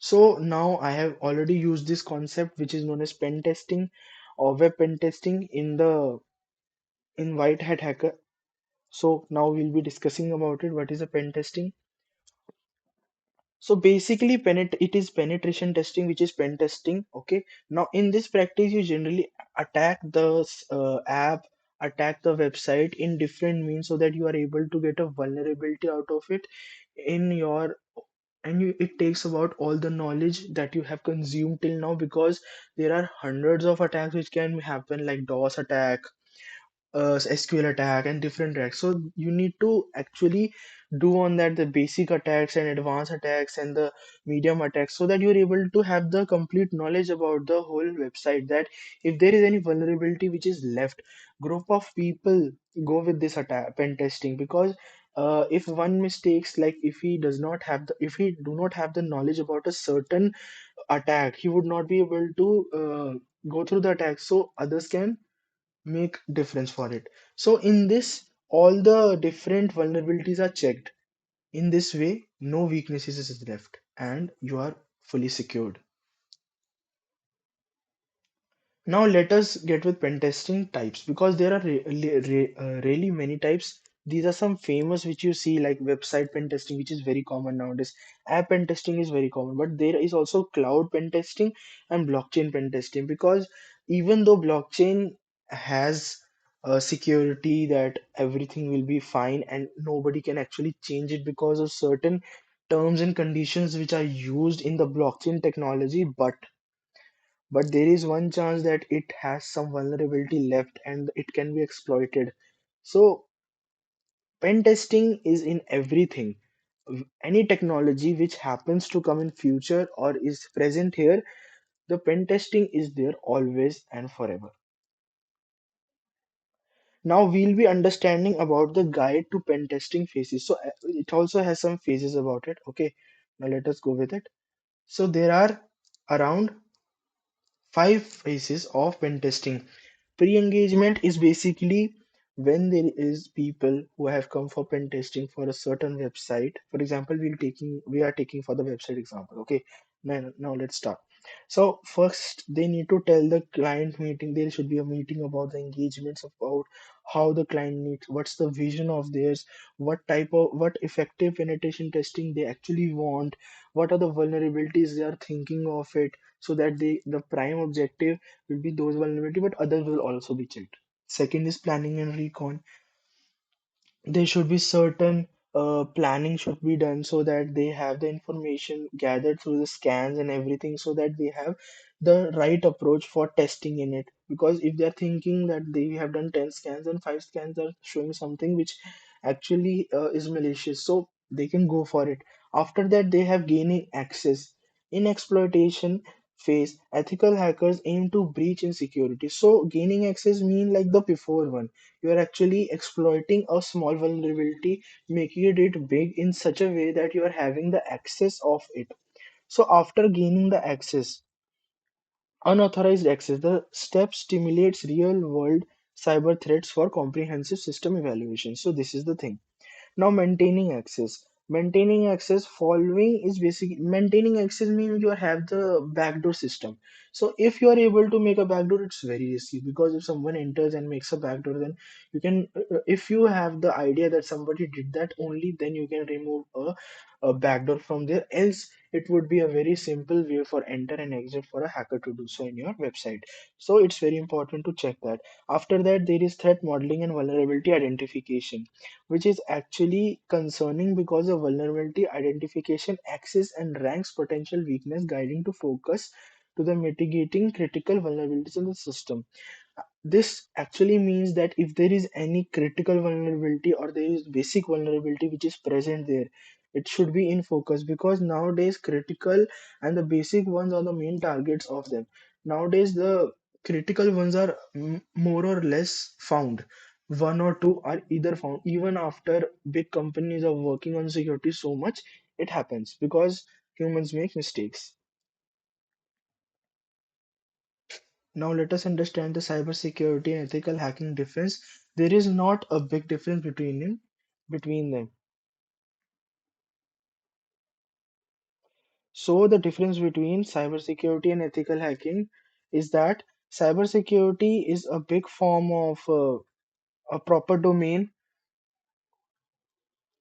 So now I have already used this concept which is known as pen testing or web pen testing in white hat hacker. So now we'll be discussing about it. What is a pen testing? So basically, it is penetration testing, which is pen testing. Okay. Now, in this practice, you generally attack the app, attack the website in different means so that you are able to get a vulnerability out of it in your and it takes about all the knowledge that you have consumed till now, because there are hundreds of attacks which can happen, like DOS attack, SQL attack, and different attacks. So you need to actually do on that the basic attacks and advanced attacks and the medium attacks, so that you're able to have the complete knowledge about the whole website. That if there is any vulnerability which is left, group of people go with this attack pen testing, because if one mistakes, like if he do not have the knowledge about a certain attack, he would not be able to go through the attack, so others can make difference for it. So in this, all the different vulnerabilities are checked. In this way, no weaknesses is left and you are fully secured. Now let us get with pen testing types, because there are really many types. These are some famous which you see, like website pen testing, which is very common nowadays. App pen testing is very common, but there is also cloud pen testing and blockchain pen testing. Because even though blockchain has security that everything will be fine and nobody can actually change it because of certain terms and conditions which are used in the blockchain technology, but there is one chance that it has some vulnerability left and it can be exploited. So pen testing is in everything. Any technology which happens to come in future or is present here, the pen testing is there always and forever. Now we'll be understanding about the guide to pen testing phases. So it also has some phases about it. Okay, now let us go with it. So there are around 5 phases of pen testing. Pre-engagement is basically when there is people who have come for pen testing for a certain website. For example, we are taking for the website example. Okay, now let's start. So first they need to tell the client meeting. There should be a meeting about the engagements, about how the client needs, what's the vision of theirs, what effective penetration testing they actually want, what are the vulnerabilities they are thinking of it, so that the prime objective will be those vulnerability, but others will also be checked. Second is planning and recon. There should be certain planning should be done so that they have the information gathered through the scans and everything, so that they have the right approach for testing in it. Because if they're thinking that they have done 10 scans and 5 scans are showing something which actually is malicious, so they can go for it. After that, they have gaining access. In exploitation phase, ethical hackers aim to breach in security. So gaining access mean like the before one, you are actually exploiting a small vulnerability, making it big in such a way that you are having the access of it. So after gaining the access, unauthorized access, the step stimulates real world cyber threats for comprehensive system evaluation. So this is the thing. Now maintaining access. Maintaining access following is basically, maintaining access means you have the backdoor system. So if you are able to make a backdoor, it's very risky, because if someone enters and makes a backdoor, then you can if you have the idea that somebody did that, only then you can remove a backdoor from there. Else it would be a very simple way for enter and exit for a hacker to do so in your website. So it's very important to check that. After that, there is threat modeling and vulnerability identification, which is actually concerning, because of vulnerability identification access and ranks potential weakness, guiding to focus to the mitigating critical vulnerabilities in the system. This actually means that if there is any critical vulnerability or there is basic vulnerability which is present there, it should be in focus, because nowadays critical and the basic ones are the main targets of them. Nowadays the critical ones are more or less found. One or two are either found. Even after big companies are working on security so much, it happens because humans make mistakes. Now let us understand the cybersecurity and ethical hacking difference. There is not a big difference between them. So the difference between cybersecurity and ethical hacking is that cybersecurity is a big form of a proper domain,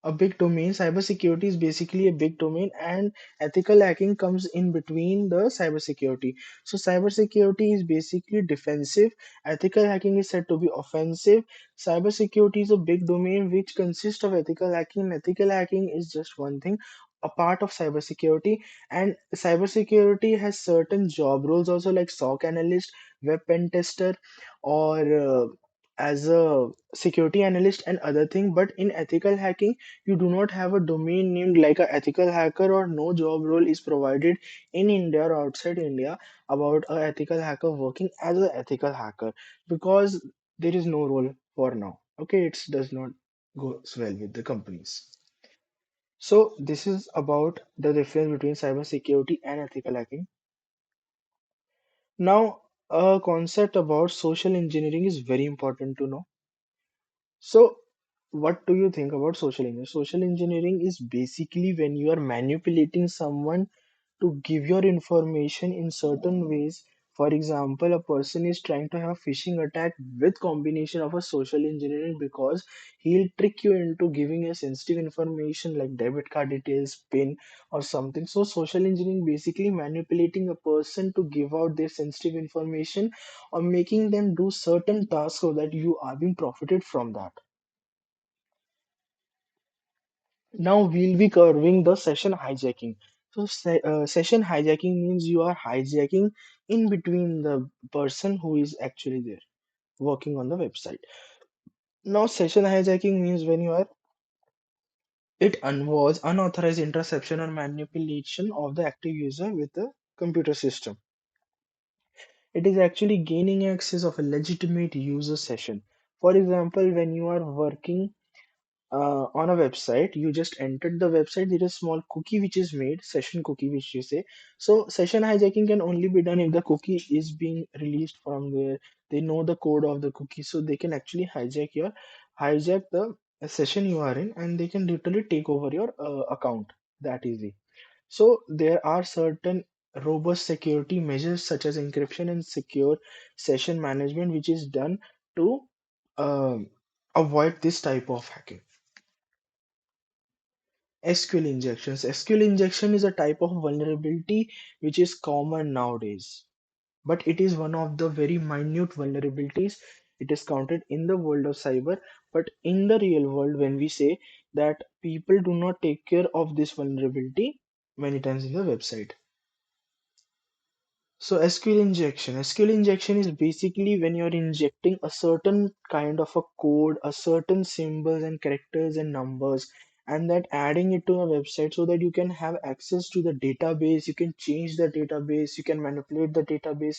a big domain. Cybersecurity is basically a big domain, and ethical hacking comes in between the cybersecurity. So cybersecurity is basically defensive, ethical hacking is said to be offensive. Cybersecurity is a big domain which consists of ethical hacking. Ethical hacking is just one thing, a part of cybersecurity. And cybersecurity has certain job roles also, like SOC analyst, web pen tester, or as a security analyst and other thing. But in ethical hacking, you do not have a domain named like a ethical hacker, or no job role is provided in India or outside India about a ethical hacker working as an ethical hacker, because there is no role for now. Okay, it does not go well with the companies. So this is about the difference between cybersecurity and ethical hacking. Now, a concept about social engineering is very important to know. So, what do you think about social engineering? Social engineering is basically when you are manipulating someone to give your information in certain ways. For example, a person is trying to have phishing attack with combination of a social engineering, because he'll trick you into giving you sensitive information like debit card details, PIN, or something. So social engineering basically manipulating a person to give out their sensitive information, or making them do certain tasks so that you are being profited from that. Now we'll be covering the session hijacking. So session hijacking means you are hijacking in between the person who is actually there working on the website. Now session hijacking means when you are, it involves unauthorized interception or manipulation of the active user with the computer system. It is actually gaining access of a legitimate user session. For example, when you are working on a website, you just entered the website, there is a small cookie which is made, session cookie which you say. So session hijacking can only be done if the cookie is being released from there. They know the code of the cookie, so they can actually hijack the session you are in, and they can literally take over your account that easy. So there are certain robust security measures such as encryption and secure session management which is done to um avoid this type of hacking. SQL injections. SQL injection is a type of vulnerability which is common nowadays, but it is one of the very minute vulnerabilities. It is counted in the world of cyber, but in the real world, when we say that people do not take care of this vulnerability many times in the website. So SQL injection is basically when you're injecting a certain kind of a code, a certain symbols and characters and numbers, and that adding it to a website so that you can have access to the database, you can change the database, you can manipulate the database,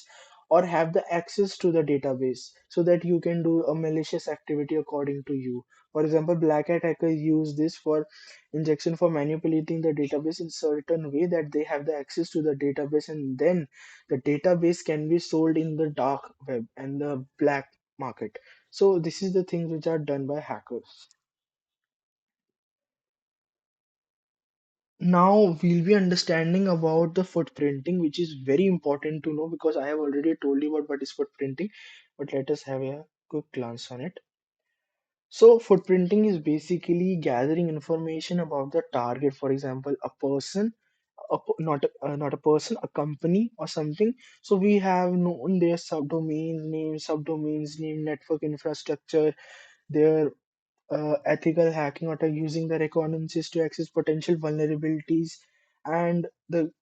or have the access to the database so that you can do a malicious activity according to you. For example, black hat hackers use this for injection for manipulating the database in certain way that they have the access to the database, and then the database can be sold in the dark web and the black market. So this is the things which are done by hackers. Now we'll be understanding about the footprinting, which is very important to know because I have already told you about what is footprinting, but let us have a quick glance on it. So footprinting is basically gathering information about the target. For example, a person, not a person, a company or something. So we have known their subdomains name, network infrastructure, their ethical hacking, or using the reconnaissance to access potential vulnerabilities. And the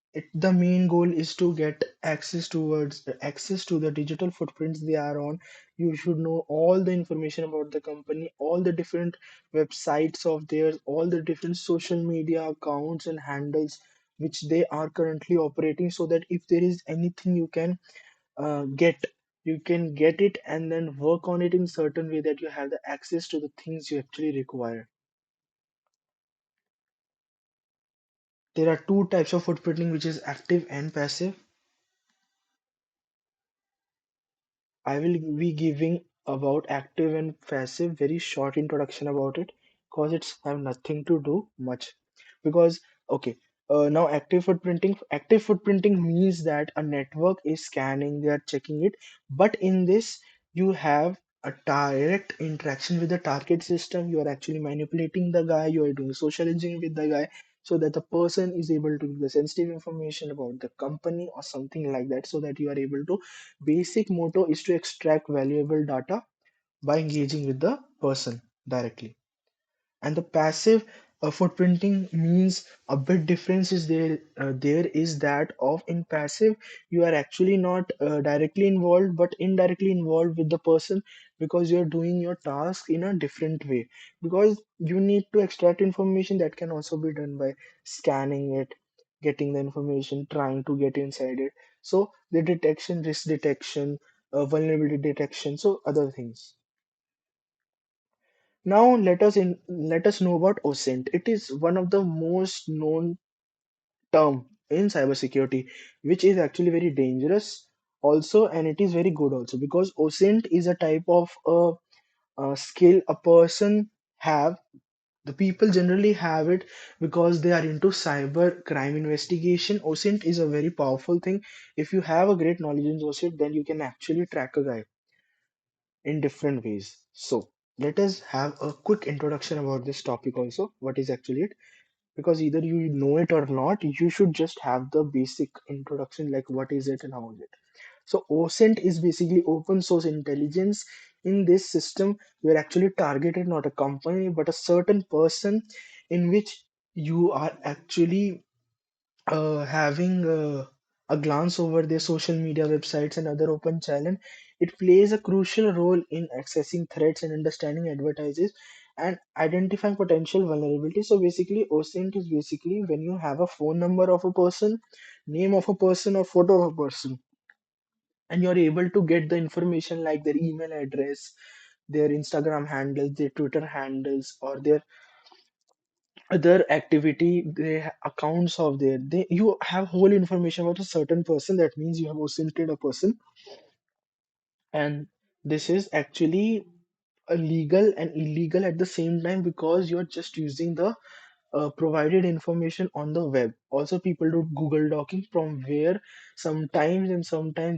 main goal is to get access to the digital footprints they are on. You should know all the information about the company, all the different websites of theirs, all the different social media accounts and handles which they are currently operating, so that if there is anything you can get, you can get it and then work on it in certain way that you have the access to the things you actually require. There are two types of footprinting, which is active and passive. I will be giving about active and passive very short introduction about it, because it's have nothing to do much. Because okay, Now, active footprinting means that a network is scanning, they are checking it, but in this, you have a direct interaction with the target system. You are actually manipulating the guy, you are doing social engineering with the guy, so that the person is able to give the sensitive information about the company or something like that, so that you are able to. Basic motto is to extract valuable data by engaging with the person directly. And the passive footprinting means a bit difference is there. There is that of in passive, you are actually not directly involved but indirectly involved with the person, because you are doing your task in a different way, because you need to extract information that can also be done by scanning it, getting the information, trying to get inside it. So the detection, risk detection, vulnerability detection, so other things. Now let us know about OSINT. It is one of the most known term in cybersecurity, which is actually very dangerous also, and it is very good also, because OSINT is a type of a skill a person have. The people generally have it because they are into cyber crime investigation. OSINT is a very powerful thing. If you have a great knowledge in OSINT, then you can actually track a guy in different ways. So let us have a quick introduction about this topic also. What is actually it? Because either you know it or not, you should just have the basic introduction, like what is it and how is it. So OSINT is basically open source intelligence. In this system, you are actually targeted not a company but a certain person, in which you are actually having a glance over their social media websites and other open channel. It plays a crucial role in accessing threats and understanding advertises and identifying potential vulnerabilities. So basically, OSINT is basically when you have a phone number of a person, name of a person, or photo of a person, and you're able to get the information like their email address, their Instagram handles, their Twitter handles, or their other activity, they accounts of their, they you have whole information about a certain person. That means you have authenticated a person, and this is actually legal and illegal at the same time, because you're just using the provided information on the web. Also, people do Google docking, from where sometimes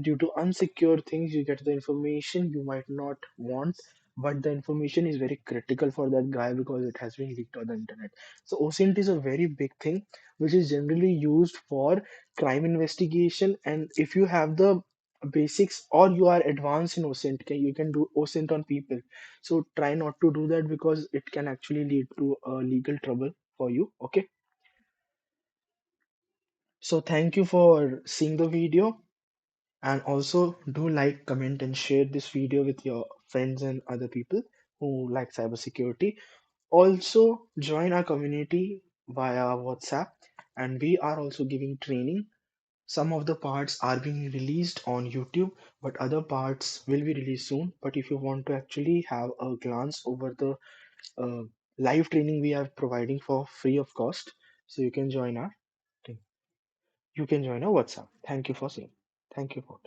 due to unsecure things, you get the information you might not want, but the information is very critical for that guy because it has been leaked on the internet. So OSINT is a very big thing, which is generally used for crime investigation. And if you have the basics or you are advanced in OSINT, you can do OSINT on people. So try not to do that, because it can actually lead to legal trouble for you. Okay, so thank you for seeing the video, and also do like, comment, and share this video with your friends and other people who like cybersecurity. Also join our community via WhatsApp, and we are also giving training. Some of the parts are being released on YouTube, but other parts will be released soon. But if you want to actually have a glance over the uh, live training we are providing for free of cost, so you can join our WhatsApp. Thank you for seeing. Thank you for